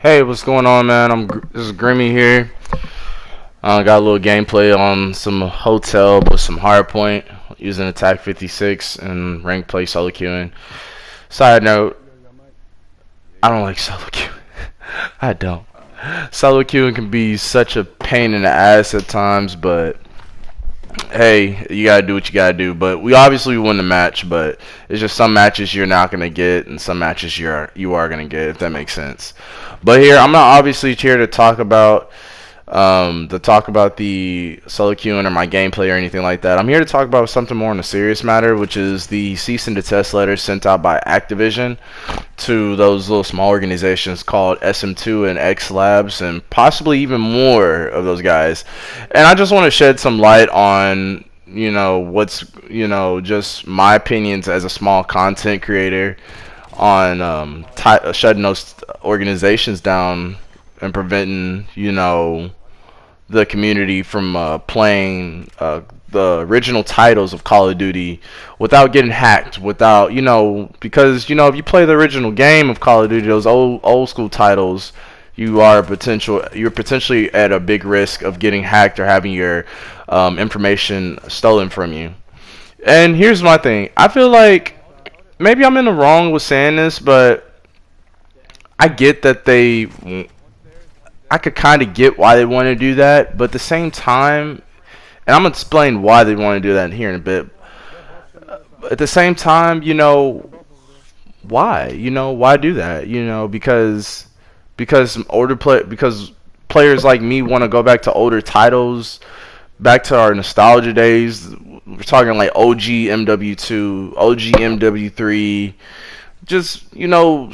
Hey, what's going on, man? This is Grimmy here. Got a little gameplay on some hotel with some hardpoint using attack 56 and rank play solo queuing. Side note, I don't like solo queuing. I don't. Solo queuing can be such a pain in the ass at times, but hey, you gotta do what you gotta do. But we obviously won the match, but it's just some matches you're not gonna get, and some matches you are gonna get, if that makes sense. But here, I'm not obviously here to talk about the solo queuing or my gameplay or anything like that. I'm here to talk about something more on a serious matter, which is the cease and desist letter sent out by Activision to those little small organizations called SM2 and X Labs, and possibly even more of those guys. And I just want to shed some light on just my opinions as a small content creator on shutting those organizations down and preventing the community from playing the original titles of Call of Duty without getting hacked, without because if you play the original game of Call of Duty, those old school titles, you're potentially at a big risk of getting hacked or having your information stolen from you. And here's my thing: I feel like maybe I'm in the wrong with saying this, but I get that I could kind of get why they want to do that, but at the same time, and I'm going to explain why they want to do that here in a bit. At the same time, why? Why do that? Because players like me want to go back to older titles, back to our nostalgia days. We're talking like OG MW2, OG MW3, just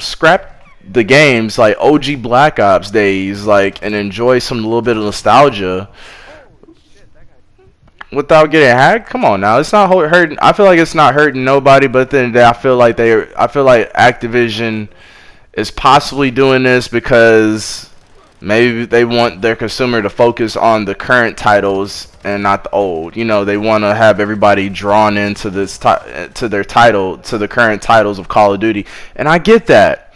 scrap the games like OG Black Ops days, like, and enjoy some little bit of nostalgia without getting hacked. Come on now, it's not hurting. I feel like it's not hurting nobody, but then I feel like Activision is possibly doing this because maybe they want their consumer to focus on the current titles and not the old. They want to have everybody drawn into to the current titles of Call of Duty, and I get that.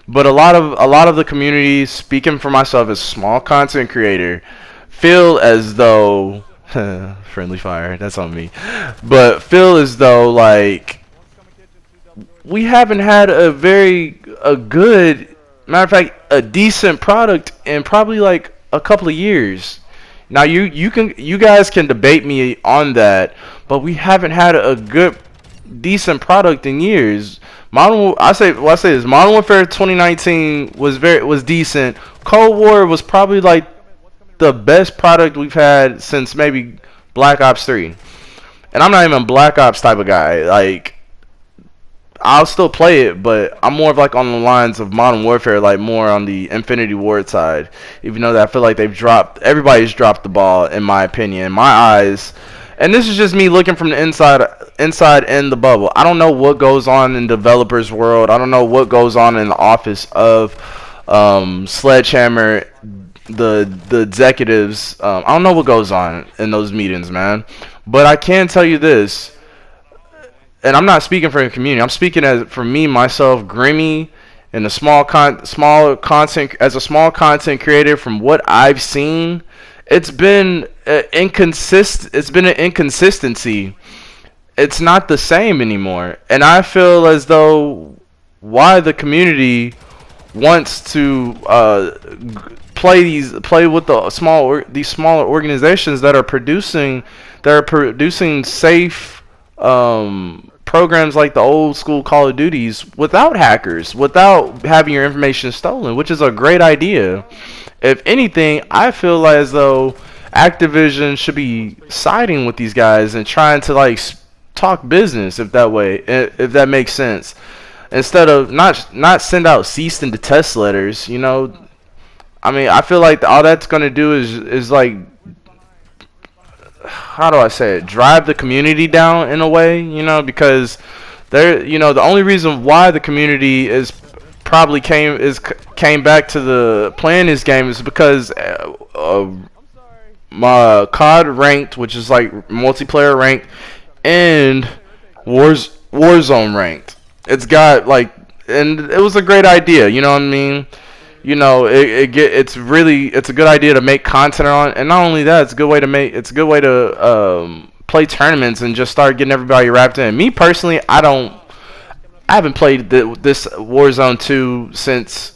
But a lot of the community, speaking for myself as a small content creator, feel as though friendly fire, that's on me. But feel as though like we haven't had a good, matter of fact, a decent product in probably like a couple of years. Now you guys can debate me on that, but we haven't had a good decent product in years. I say this: Modern Warfare 2019 was decent. Cold War was probably like the best product we've had since maybe Black Ops 3. And I'm not even a Black Ops type of guy. Like, I'll still play it, but I'm more of like on the lines of Modern Warfare, like more on the Infinity Ward side. Even though that I feel like everybody's dropped the ball, in my opinion, in my eyes. And this is just me looking from the inside in the bubble. I don't know what goes on in developers' world. I don't know what goes on in the office of Sledgehammer, the executives. I don't know what goes on in those meetings, man. But I can tell you this, and I'm not speaking for the community. I'm speaking for me, myself, Grimmy, and a small content as a small content creator. From what I've seen, it's been It's been an inconsistency. It's not the same anymore, and I feel as though why the community wants to play with these smaller organizations that are producing safe programs like the old school Call of Duties without hackers, without having your information stolen, which is a great idea. If anything, I feel as though Activision should be siding with these guys and trying to like talk business, if that makes sense, instead of not send out cease and desist letters. I mean, I feel like all that's gonna do is like, how do I say it, drive the community down in a way, because the only reason why the community is probably came back to the playing this game is because my COD ranked, which is like multiplayer ranked, and Warzone ranked. It's got like, and it was a great idea, you know what I mean? it's a good idea to make content on, and not only that, it's a good way to play tournaments and just start getting everybody wrapped in. Me personally, I haven't played this Warzone 2 since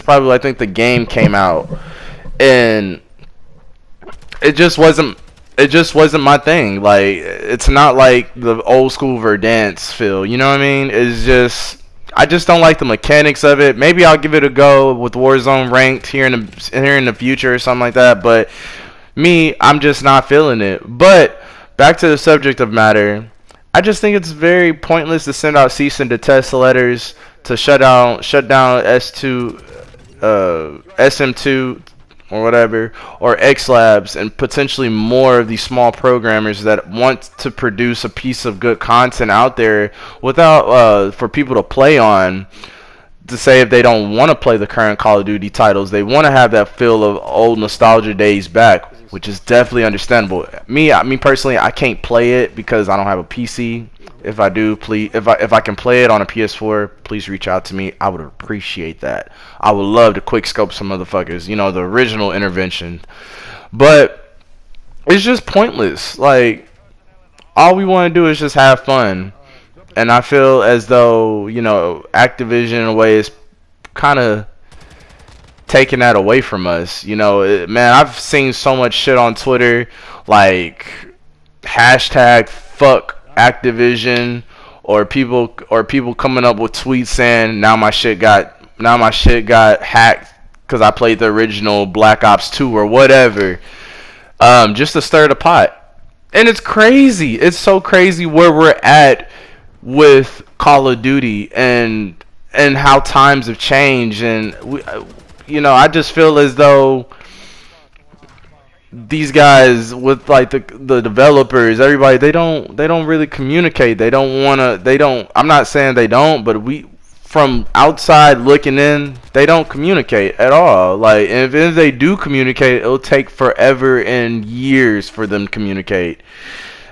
probably I think the game came out, and it just wasn't my thing. Like, it's not like the old school Verdansk feel. You know what I mean? I just don't like the mechanics of it. Maybe I'll give it a go with Warzone ranked here in the future or something like that. But me, I'm just not feeling it. But back to the subject of matter, I just think it's very pointless to send out cease and desist letters to shut down S2, SM2 or whatever, or X Labs, and potentially more of these small programmers that want to produce a piece of good content out there without for people to play on, to say if they don't want to play the current Call of Duty titles, they want to have that feel of old nostalgia days back, which is definitely understandable. Me personally, I can't play it because I don't have a PC. If I do, please, if I can play it on a PS4, please reach out to me. I would appreciate that. I would love to quick scope some motherfuckers, the original Intervention. But it's just pointless. Like, all we want to do is just have fun. And I feel as though, Activision in a way is kind of taking that away from us. Man, I've seen so much shit on Twitter, like hashtag fuck Activision, or people coming up with tweets saying now my shit got hacked because I played the original Black Ops 2 or whatever, just to stir the pot. And it's crazy. It's so crazy where we're at with Call of Duty and how times have changed. And I just feel as though these guys with like the developers, everybody, they don't really communicate. I'm not saying they don't, but from outside looking in, they don't communicate at all. Like, if they do communicate, it'll take forever and years for them to communicate.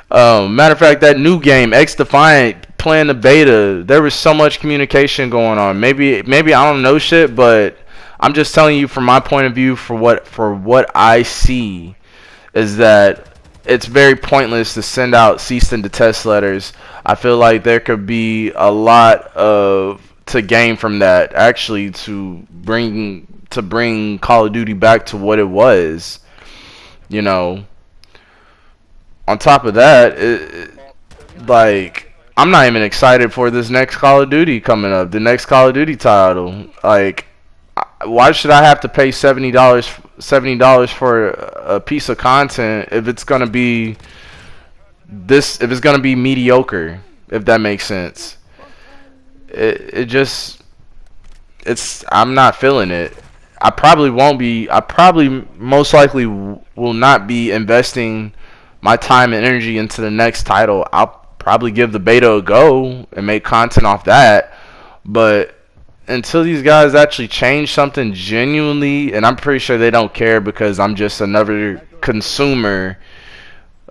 Matter of fact, that new game, X Defiant, playing the beta, there was so much communication going on. Maybe I don't know shit, but I'm just telling you from my point of view, for what I see, is that it's very pointless to send out cease and desist letters. I feel like there could be a lot to gain from that, actually, to bring Call of Duty back to what it was. On top of that, like, I'm not even excited for this next Call of Duty coming up, the next Call of Duty title. Like, why should I have to pay $70 for a piece of content if it's gonna be mediocre, if that makes sense? I'm not feeling it. I probably most likely will not be investing my time and energy into the next title. I'll probably give the beta a go and make content off that, but until these guys actually change something genuinely, and I'm pretty sure they don't care because I'm just another consumer,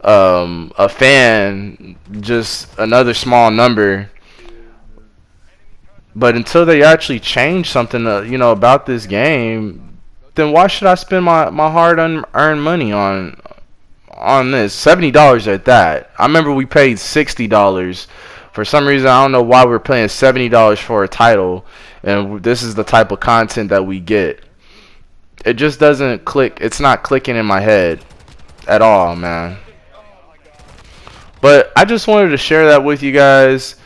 a fan, just another small number. But until they actually change something, about this game, then why should I spend my hard-earned money on this? $70 at that. I remember we paid $60. For some reason, I don't know why we're paying $70 for a title, and this is the type of content that we get. It just doesn't click. It's not clicking in my head at all, man. But I just wanted to share that with you guys,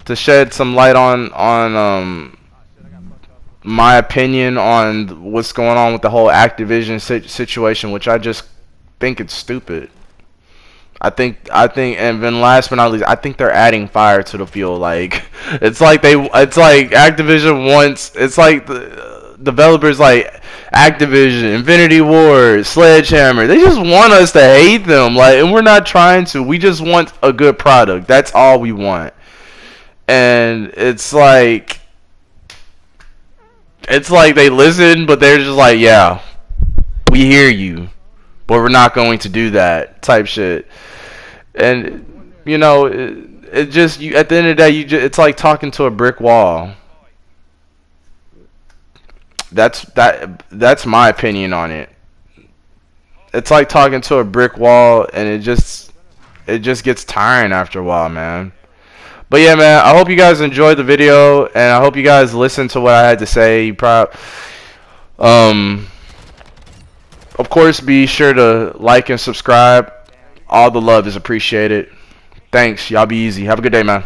to shed some light on my opinion on what's going on with the whole Activision situation, which I just think it's stupid. I think, and then last but not least, I think they're adding fire to the fuel. Like, it's like Activision wants, it's like the developers like Activision, Infinity Ward, Sledgehammer, they just want us to hate them. Like, and we're not trying to. We just want a good product. That's all we want. And it's like they listen, but they're just like, yeah, we hear you, but we're not going to do that type shit. And it just, at the end of the day, it's like talking to a brick wall. That's my opinion on it. It's like talking to a brick wall, and it just gets tiring after a while, man. But yeah, man, I hope you guys enjoyed the video, and I hope you guys listened to what I had to say. Um, of course, be sure to like and subscribe. All the love is appreciated. Thanks. Y'all be easy. Have a good day, man.